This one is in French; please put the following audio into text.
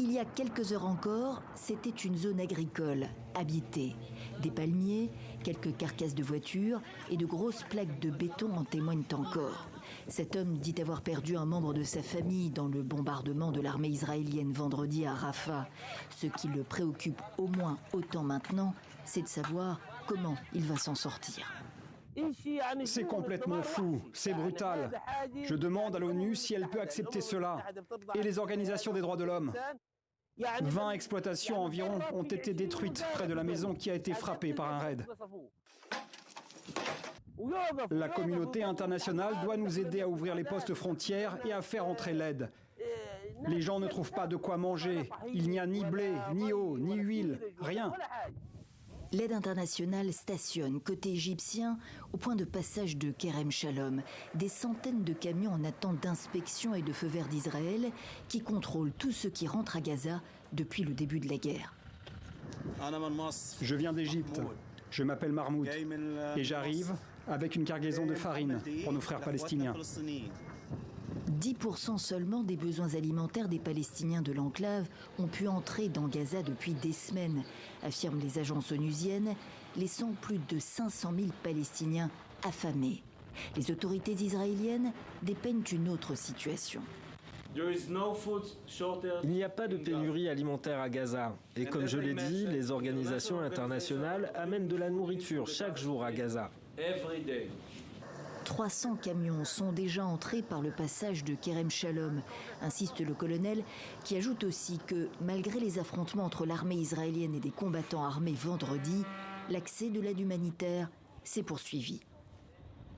Il y a quelques heures encore, c'était une zone agricole, habitée. Des palmiers, quelques carcasses de voitures et de grosses plaques de béton en témoignent encore. Cet homme dit avoir perdu un membre de sa famille dans le bombardement de l'armée israélienne vendredi à Rafah. Ce qui le préoccupe au moins autant maintenant, c'est de savoir comment il va s'en sortir. C'est complètement fou, c'est brutal. Je demande à l'ONU si elle peut accepter cela et les organisations des droits de l'homme. 20 exploitations environ ont été détruites près de la maison qui a été frappée par un raid. La communauté internationale doit nous aider à ouvrir les postes frontières et à faire entrer l'aide. Les gens ne trouvent pas de quoi manger. Il n'y a ni blé, ni eau, ni huile, rien. L'aide internationale stationne côté égyptien au point de passage de Kerem Shalom. Des centaines de camions en attente d'inspection et de feu vert d'Israël qui contrôlent tout ce qui rentre à Gaza depuis le début de la guerre. Je viens d'Égypte. Je m'appelle Mahmoud et j'arrive avec une cargaison de farine pour nos frères palestiniens. 10% seulement des besoins alimentaires des Palestiniens de l'enclave ont pu entrer dans Gaza depuis des semaines, affirment les agences onusiennes, laissant plus de 500 000 Palestiniens affamés. Les autorités israéliennes dépeignent une autre situation. Il n'y a pas de pénurie alimentaire à Gaza. Et comme je l'ai dit, les organisations internationales amènent de la nourriture chaque jour à Gaza. 300 camions sont déjà entrés par le passage de Kerem Shalom, insiste le colonel, qui ajoute aussi que, malgré les affrontements entre l'armée israélienne et des combattants armés vendredi, l'accès de l'aide humanitaire s'est poursuivi.